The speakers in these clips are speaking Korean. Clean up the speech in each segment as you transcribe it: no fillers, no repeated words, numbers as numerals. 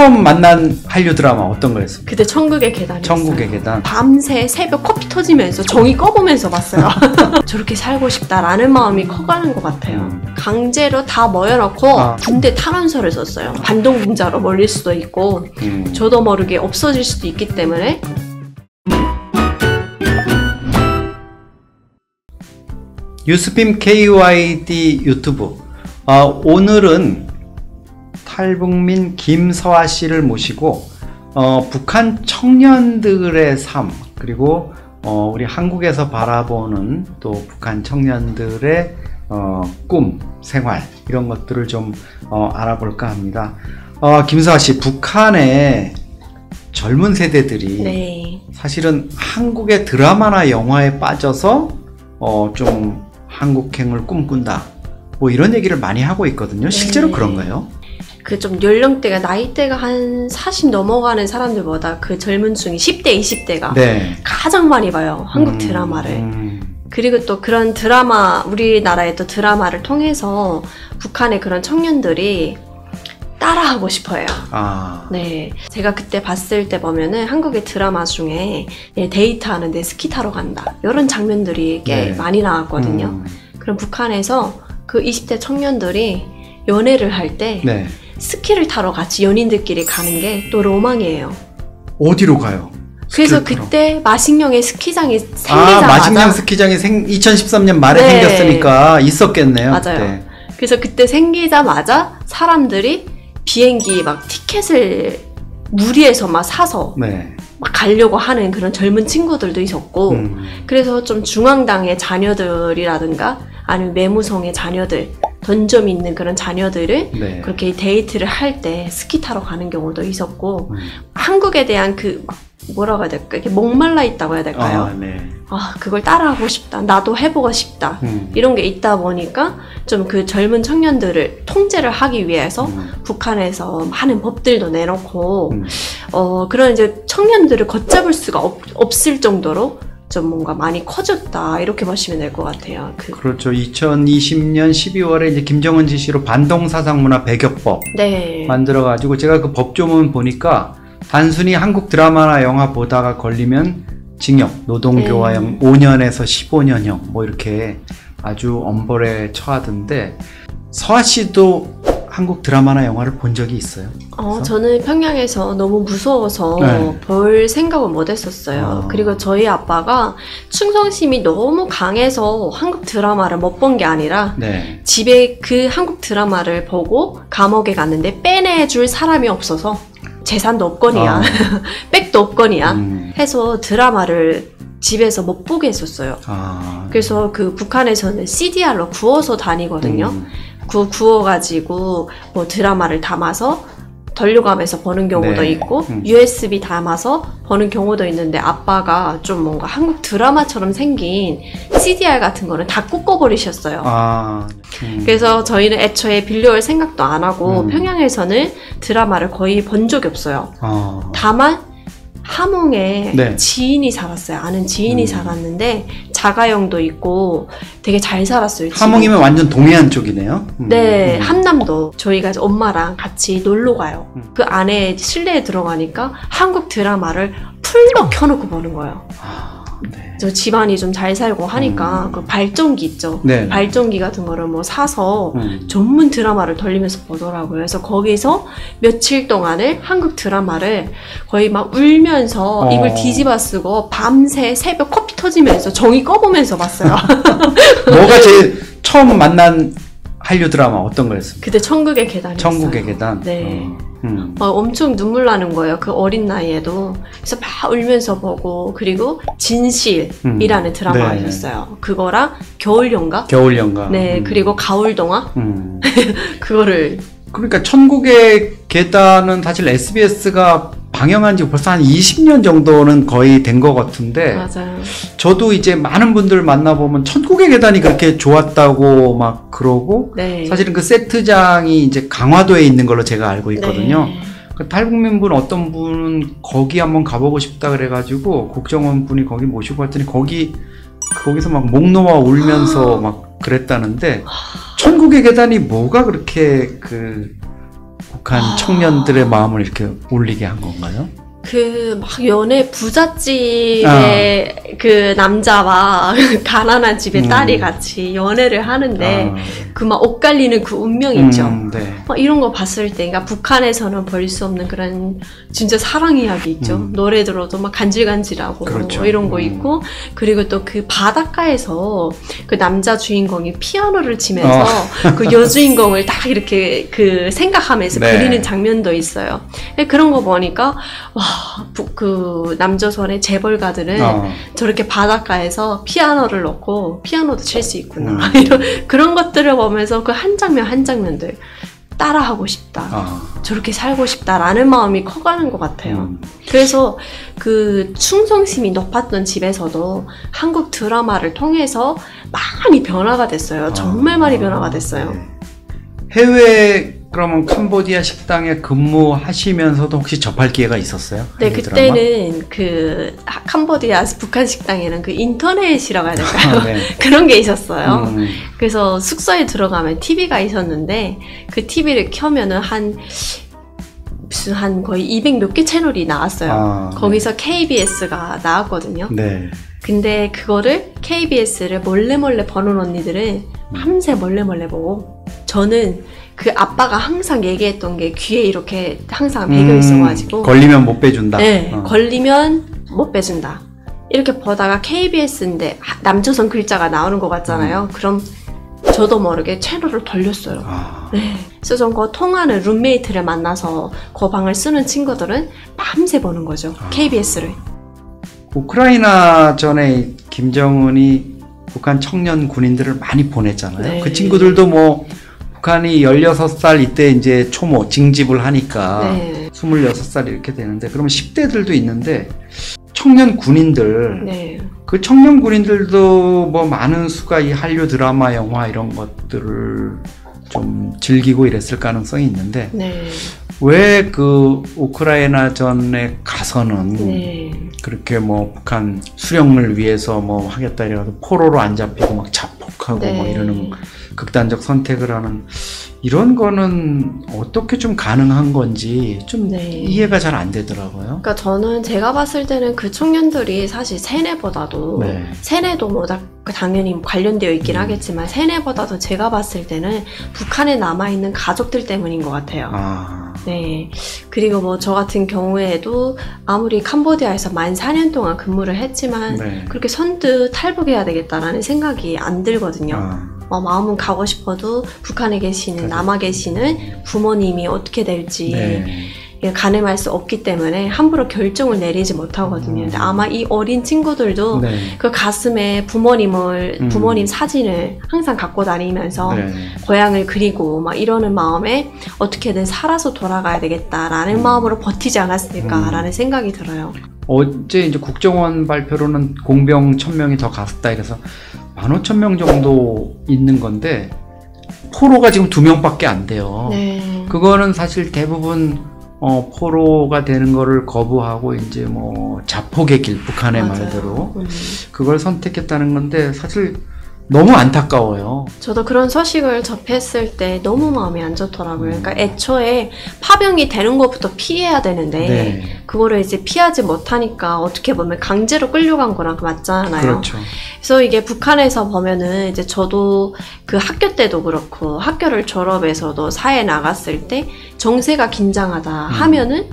처음 만난 한류 드라마 어떤 거였어요? 그때 천국의 계단이었어요. 천국의 계단. 밤새 새벽 커피 터지면서 종이 꺼보면서 봤어요. 저렇게 살고 싶다라는 마음이 커가는 것 같아요. 강제로 다 모여놓고 군대 탈원서를 썼어요. 반동분자로 몰릴 수도 있고 저도 모르게 없어질 수도 있기 때문에. 뉴스빔 KYD 유튜브. 오늘은 탈북민 김서아 씨를 모시고 북한 청년들의 삶, 그리고 우리 한국에서 바라보는 또 북한 청년들의 꿈, 생활, 이런 것들을 좀 알아볼까 합니다. 김서아 씨, 북한의 젊은 세대들이 네. 사실은 한국의 드라마나 영화에 빠져서 좀 한국행을 꿈꾼다, 뭐 이런 얘기를 많이 하고 있거든요. 실제로 네. 그런가요? 그 좀 연령대가, 나이대가 한 40 넘어가는 사람들보다 그 젊은 층이 10대, 20대가 네. 가장 많이 봐요. 한국 드라마를. 그리고 또 그런 드라마, 우리나라의 또 드라마를 통해서 북한의 그런 청년들이 따라하고 싶어요. 네. 제가 그때 봤을 때 보면은 한국의 드라마 중에 데이트하는데 스키 타러 간다, 이런 장면들이 꽤 네. 많이 나왔거든요. 그럼 북한에서 그 20대 청년들이 연애를 할 때 네. 스키를 타러 같이 연인들끼리 가는 게 또 로망이에요. 어디로 가요? 그래서 그때 마식령의 스키장이 생기자마자, 마식령 스키장이 2013년 말에 네. 생겼으니까 있었겠네요. 맞아요. 네. 그래서 그때 생기자마자 사람들이 비행기 막 티켓을 무리해서 막 사서 네. 막 가려고 하는 그런 젊은 친구들도 있었고, 그래서 좀 중앙당의 자녀들이라든가 아니면 매무성의 자녀들, 던점 있는 그런 자녀들을 네. 그렇게 데이트를 할 때 스키 타러 가는 경우도 있었고, 한국에 대한 그 뭐라고 해야 될까, 이렇게 목말라 있다고 해야 될까요? 네. 그걸 따라하고 싶다, 나도 해보고 싶다, 이런 게 있다 보니까 좀 그 젊은 청년들을 통제를 하기 위해서 북한에서 많은 법들도 내놓고 그런 이제 청년들을 걷잡을 수가 없을 정도로 좀 뭔가 많이 커졌다, 이렇게 보시면 될 것 같아요. 그렇죠. 2020년 12월에 이제 김정은 지시로 반동사상문화 배격법 네. 만들어가지고, 제가 그 법조문 보니까 단순히 한국 드라마나 영화 보다가 걸리면 징역, 노동교화형 5년에서 15년형 뭐 이렇게 아주 엄벌에 처하던데, 서아 씨도 한국 드라마나 영화를 본 적이 있어요? 저는 평양에서 너무 무서워서 볼 생각을 못 했었어요. 그리고 저희 아빠가 충성심이 너무 강해서 한국 드라마를 못 본 게 아니라 집에 그 한국 드라마를 보고 감옥에 갔는데 빼내줄 사람이 없어서, 재산도 없거니와 백도 없거니와 해서 드라마를 집에서 못 보게 했었어요. 그래서 그 북한에서는 CDR로 구워서 다니거든요. 구워가지고 뭐 드라마를 담아서 돌려가면서 보는 경우도 있고 USB 담아서 보는 경우도 있는데, 아빠가 좀 뭔가 한국 드라마처럼 생긴 CDR 같은 거는 다 꽂아버리셨어요. 그래서 저희는 애초에 빌려올 생각도 안 하고 평양에서는 드라마를 거의 본 적이 없어요. 다만 함흥에 지인이 살았어요. 아는 지인이 살았는데 자가용도 있고 되게 잘 살았어요. 함흥이면 완전 동해안 쪽이네요. 네, 함남도. 저희가 엄마랑 같이 놀러 가요. 그 안에 실내에 들어가니까 한국 드라마를 풀로 켜놓고 보는 거예요. 저 집안이 좀 잘 살고 하니까 그 발전기 있죠. 발전기 같은 거를 뭐 사서 전문 드라마를 돌리면서 보더라고요. 그래서 거기서 며칠 동안을 한국 드라마를 거의 막 울면서 입을 뒤집어 쓰고 밤새 새벽 커피 터지면서 종이 꺼보면서 봤어요. 뭐가 제일 처음 만난 한류 드라마 어떤 거였습니까? 그때 천국의 계단이었어요. 천국의 계단. 네. 엄청 눈물 나는 거예요. 그 어린 나이에도. 그래서 막 울면서 보고, 그리고 진실이라는 드라마가 있었어요. 그거랑 겨울연가? 겨울연가. 네, 그리고 가을동화? 그거를. 그러니까 천국의 계단은 사실 SBS가 방영한 지 벌써 한 20년 정도는 거의 된 것 같은데, 맞아요. 저도 이제 많은 분들 만나보면 천국의 계단이 그렇게 좋았다고 막 그러고, 사실은 그 세트장이 이제 강화도에 있는 걸로 제가 알고 있거든요. 그 탈북민분 어떤 분은 거기 한번 가보고 싶다 그래가지고 국정원 분이 거기 모시고 갔더니 거기서 막 목 놓아 울면서 막 그랬다는데, 천국의 계단이 뭐가 그렇게 북한 청년들의 마음을 이렇게 울리게 한 건가요? 막 연애 부잣집의 그 남자와 가난한 집의 딸이 같이 연애를 하는데 그 막 엇갈리는 그 운명 있죠. 네. 막 이런 거 봤을 때, 그러니까 북한에서는 볼 수 없는 그런 진짜 사랑 이야기 있죠. 노래 들어도 막 간질간질하고 그렇죠. 뭐 이런 거 있고, 그리고 또 그 바닷가에서 그 남자 주인공이 피아노를 치면서 그 여주인공을 딱 이렇게 그 생각하면서 네. 그리는 장면도 있어요. 그런 거 보니까 와, 그 남조선의 재벌가들은 저렇게 바닷가에서 피아노를 놓고 피아노도 칠 수 있구나. 이런 그런 것들을 보면서 그 한 장면 한 장면들 따라하고 싶다. 저렇게 살고 싶다라는 마음이 커가는 것 같아요. 그래서 그 충성심이 높았던 집에서도 한국 드라마를 통해서 많이 변화가 됐어요. 정말 많이 변화가 됐어요. 네. 해외 그러면 캄보디아 식당에 근무하시면서도 혹시 접할 기회가 있었어요? 네, 그때는 그 캄보디아 북한 식당에는 그 인터넷이라고 해야 될까요? 네. 그런 게 있었어요. 그래서 숙소에 들어가면 TV가 있었는데 그 TV를 켜면은 한 거의 200 몇 개 채널이 나왔어요. 거기서 KBS가 나왔거든요. 네. 근데 그거를 KBS를 몰래 보는 언니들은 밤새 몰래 보고, 저는 그 아빠가 항상 얘기했던 게 귀에 이렇게 항상 배겨 있어가지고 걸리면 못 빼준다. 네, 걸리면 못 빼준다. 이렇게 보다가 KBS인데 남조선 글자가 나오는 것 같잖아요. 그럼 저도 모르게 채널을 돌렸어요. 네. 그래서 전 그 통하는 룸메이트를 만나서 그 방을 쓰는 친구들은 밤새 보는 거죠. KBS를. 우크라이나 전에 김정은이 북한 청년 군인들을 많이 보냈잖아요. 네. 그 친구들도 뭐 북한이 16살 이때 이제 초모 징집을 하니까 네. 26살 이렇게 되는데, 그러면 10대들도 있는데 청년 군인들, 네. 그 청년 군인들도 뭐 많은 수가 이 한류 드라마 영화 이런 것들을 좀 즐기고 이랬을 가능성이 있는데 네. 왜 그 우크라이나 전에 가서는 네. 그렇게 뭐 북한 수령을 위해서 뭐 하겠다 이래가지고 포로로 안 잡히고 막 자폭하고 네. 뭐 이러는 극단적 선택을 하는 이런 거는 어떻게 좀 가능한 건지 좀 네. 이해가 잘 안 되더라고요. 그러니까 저는 제가 봤을 때는 그 청년들이 사실 세뇌보다도 네. 세뇌도 뭐 당연히 관련되어 있긴 하겠지만 세뇌보다도 제가 봤을 때는 북한에 남아있는 가족들 때문인 것 같아요. 네. 그리고 뭐 저 같은 경우에도 아무리 캄보디아에서 만 4년 동안 근무를 했지만 네. 그렇게 선뜻 탈북해야 되겠다라는 생각이 안 들거든요. 마음은 가고 싶어도 북한에 계시는, 남아 계시는 부모님이 어떻게 될지 네. 가늠할 수 없기 때문에 함부로 결정을 내리지 못하거든요. 근데 아마 이 어린 친구들도 네. 그 가슴에 부모님 사진을 항상 갖고 다니면서 네. 고향을 그리고 막 이러는 마음에 어떻게든 살아서 돌아가야 되겠다라는 마음으로 버티지 않았을까라는 생각이 들어요. 어제 이제 국정원 발표로는 공병 1000명이 더 갔다 이래서 15,000명 정도 있는 건데 포로가 지금 2명밖에 안 돼요. 네. 그거는 사실 대부분 포로가 되는 거를 거부하고 이제 뭐 자폭의 길, 북한의 맞아요. 말대로 그걸 선택했다는 건데 사실 너무 안타까워요. 저도 그런 소식을 접했을 때 너무 마음이 안 좋더라고요. 그러니까 애초에 파병이 되는 것부터 피해야 되는데 네. 그거를 이제 피하지 못하니까 어떻게 보면 강제로 끌려간 거랑 맞잖아요. 그렇죠. 그래서 이게 북한에서 보면은 이제 저도 그 학교 때도 그렇고 학교를 졸업해서도 사회에 나갔을 때 정세가 긴장하다 하면은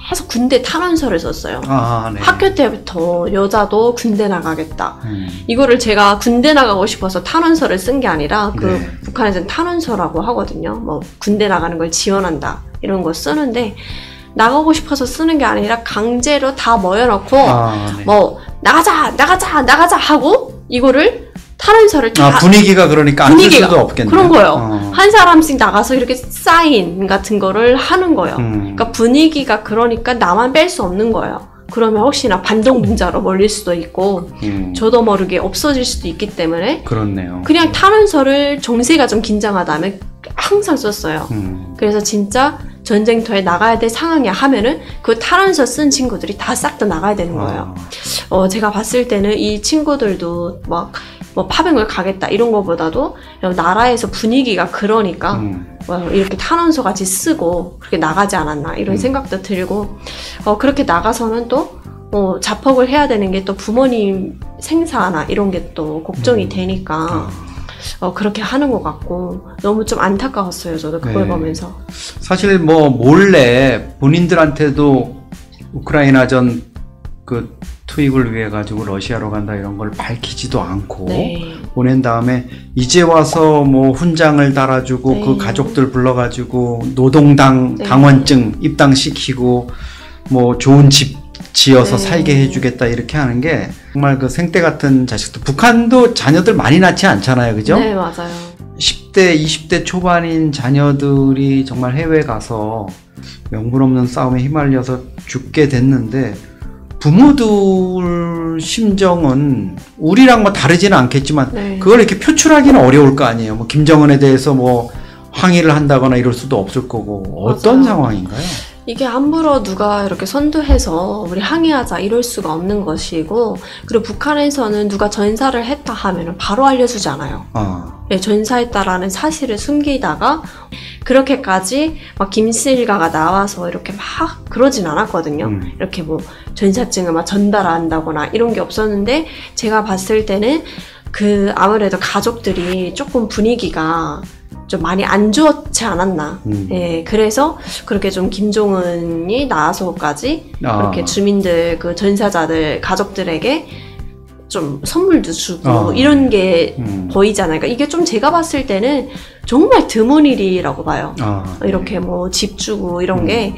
계속 군대 탈원서를 썼어요. 네. 학교 때부터 여자도 군대 나가겠다. 이거를 제가 군대 나가고 싶어서 탈원서를 쓴 게 아니라 그 네. 북한에서는 탈원서라고 하거든요. 뭐 군대 나가는 걸 지원한다 이런 거 쓰는데 나가고 싶어서 쓰는 게 아니라 강제로 다 모여놓고 네. 뭐 나가자 하고 이거를 탈원서를 다 분위기가 그러니까 안 쓸 수도 없겠네요. 그런 거예요. 한 사람씩 나가서 이렇게 사인 같은 거를 하는 거예요. 그러니까 분위기가 그러니까 나만 뺄 수 없는 거예요. 그러면 혹시나 반동분자로 몰릴 수도 있고 저도 모르게 없어질 수도 있기 때문에 그렇네요. 그냥 탈원서를 정세가 좀 긴장하다면 항상 썼어요. 그래서 진짜 전쟁터에 나가야 될 상황이야 하면은 그 탈원서 쓴 친구들이 다 싹 다 나가야 되는 거예요. 제가 봤을 때는 이 친구들도 막 뭐 파병을 가겠다 이런 거보다도 나라에서 분위기가 그러니까 뭐 이렇게 탄원서 같이 쓰고 그렇게 나가지 않았나 이런 생각도 들고 그렇게 나가서는 또 자폭을 해야 되는 게 또 부모님 생사나 이런 게 또 걱정이 되니까 그렇게 하는 것 같고 너무 좀 안타까웠어요. 저도 그걸 네. 보면서. 사실 뭐 몰래 본인들한테도 우크라이나전 그 투입을 위해 가지고 러시아로 간다 이런 걸 밝히지도 않고 네. 보낸 다음에 이제 와서 뭐 훈장을 달아주고 네. 그 가족들 불러가지고 노동당 네. 당원증 입당시키고 뭐 좋은 집 지어서 네. 살게 해주겠다 이렇게 하는 게 정말 그 생떼 같은 자식들. 북한도 자녀들 많이 낳지 않잖아요, 그죠? 네, 맞아요. 10대, 20대 초반인 자녀들이 정말 해외 가서 명분 없는 싸움에 휘말려서 죽게 됐는데 부모들 심정은 우리랑 뭐 다르지는 않겠지만 네. 그걸 이렇게 표출하기는 어려울 거 아니에요. 뭐 김정은에 대해서 뭐 항의를 한다거나 이럴 수도 없을 거고 어떤 맞아요. 상황인가요? 이게 함부로 누가 이렇게 선두해서 우리 항의하자 이럴 수가 없는 것이고 그리고 북한에서는 누가 전사를 했다 하면 바로 알려주지 않아요. 네, 전사했다라는 사실을 숨기다가 그렇게까지 막 김실가가 나와서 이렇게 막 그러진 않았거든요. 이렇게 뭐 전사증을 막 전달한다거나 이런 게 없었는데 제가 봤을 때는 그 아무래도 가족들이 조금 분위기가 좀 많이 안 좋지 않았나. 예, 그래서 그렇게 좀 김종은이 나와서까지 그렇게 주민들, 그 전사자들, 가족들에게 좀 선물도 주고 이런 게 보이잖아요. 그러니까 이게 좀 제가 봤을 때는 정말 드문 일이라고 봐요. 이렇게 뭐 집 주고 이런 게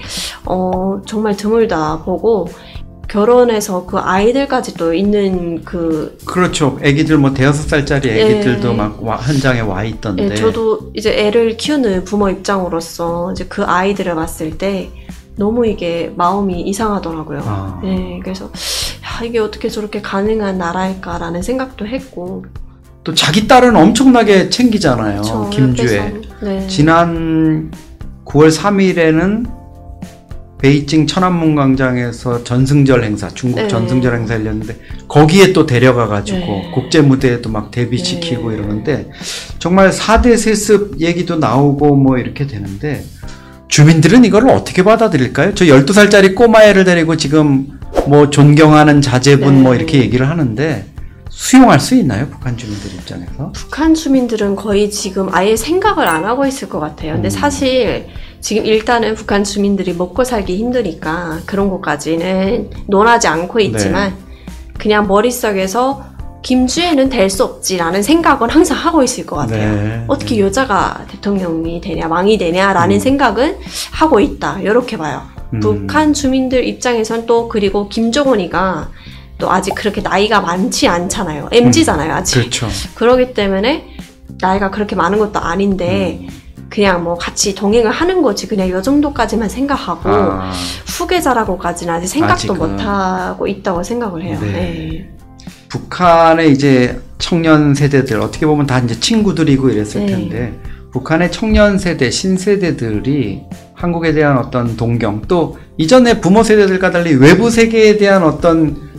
정말 드물다 보고 결혼해서 그 아이들까지 또 있는 그렇죠. 애기들 뭐 5살짜리 애기들도 네. 막 현장에 와 있던데. 네, 저도 이제 애를 키우는 부모 입장으로서 이제 그 아이들을 봤을 때 너무 이게 마음이 이상하더라고요. 네, 그래서 야, 이게 어떻게 저렇게 가능한 나라일까라는 생각도 했고. 또 자기 딸은 엄청나게 챙기잖아요. 그렇죠, 김주애. 네. 지난 9월 3일에는 베이징 천안문 광장에서 전승절 행사, 중국 네. 전승절 행사 열렸는데 거기에 또 데려가가지고 네. 국제 무대에도 막 데뷔시키고 네. 이러는데 정말 4대 세습 얘기도 나오고 뭐 이렇게 되는데 주민들은 이걸 어떻게 받아들일까요? 저 12살짜리 꼬마애를 데리고 지금 뭐 존경하는 자제분 네. 뭐 이렇게 얘기를 하는데 수용할 수 있나요? 북한 주민들 입장에서? 북한 주민들은 거의 지금 아예 생각을 안 하고 있을 것 같아요. 근데 사실 지금 일단은 북한 주민들이 먹고 살기 힘드니까 그런 것까지는 논하지 않고 있지만 네. 그냥 머릿속에서 김주애는 될 수 없지라는 생각은 항상 하고 있을 것 같아요. 네. 어떻게 여자가 대통령이 되냐, 왕이 되냐라는 생각은 하고 있다. 이렇게 봐요. 북한 주민들 입장에선 또 그리고 김정은이가 또 아직 그렇게 나이가 많지 않잖아요. MZ잖아요, 아직. 그렇죠. 그러기 때문에 나이가 그렇게 많은 것도 아닌데 그냥 뭐 같이 동행을 하는 거지. 그냥 이 정도까지만 생각하고 후계자라고까지는 아직 생각도 못하고 있다고 생각을 해요. 네. 네. 북한의 이제 청년 세대들 어떻게 보면 다 이제 친구들이고 이랬을 네. 텐데 북한의 청년 세대, 신세대들이 한국에 대한 어떤 동경 또 이전에 부모 세대들과 달리 외부 세계에 대한 어떤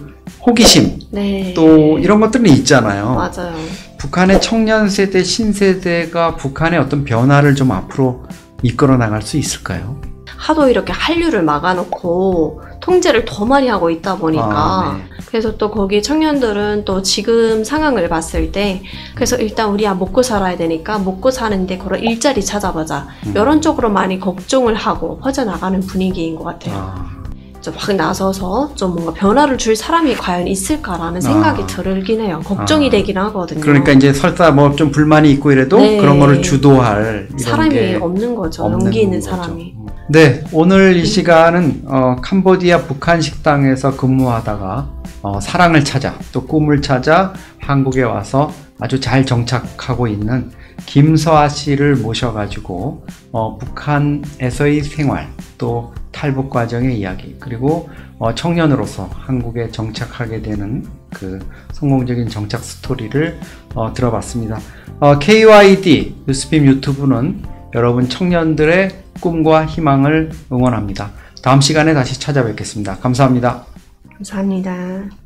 호기심 네. 또 이런 것들은 있잖아요. 맞아요. 북한의 청년 세대, 신세대가 북한의 어떤 변화를 좀 앞으로 이끌어 나갈 수 있을까요? 하도 이렇게 한류를 막아놓고 통제를 더 많이 하고 있다 보니까 네. 그래서 또 거기 청년들은 또 지금 상황을 봤을 때 그래서 일단 우리야 먹고 살아야 되니까 먹고 사는데 그런 일자리 찾아보자 이런 쪽으로 많이 걱정을 하고 퍼져나가는 분위기인 것 같아요. 좀 막 나서서 좀 뭔가 변화를 줄 사람이 과연 있을까라는 생각이 들긴 해요. 걱정이 되긴 하거든요. 그러니까 이제 설사 뭐 좀 불만이 있고 이래도 네. 그런 거를 주도할 이런 사람이 게 없는 거죠. 용기 있는 사람이. 네, 오늘 이 시간은 캄보디아 북한 식당에서 근무하다가 사랑을 찾아 또 꿈을 찾아 한국에 와서 아주 잘 정착하고 있는 김서아 씨를 모셔가지고 북한에서의 생활 또 탈북 과정의 이야기 그리고 청년으로서 한국에 정착하게 되는 그 성공적인 정착 스토리를 들어봤습니다. KYD 뉴스빔 유튜브는 여러분 청년들의 꿈과 희망을 응원합니다. 다음 시간에 다시 찾아뵙겠습니다. 감사합니다. 감사합니다.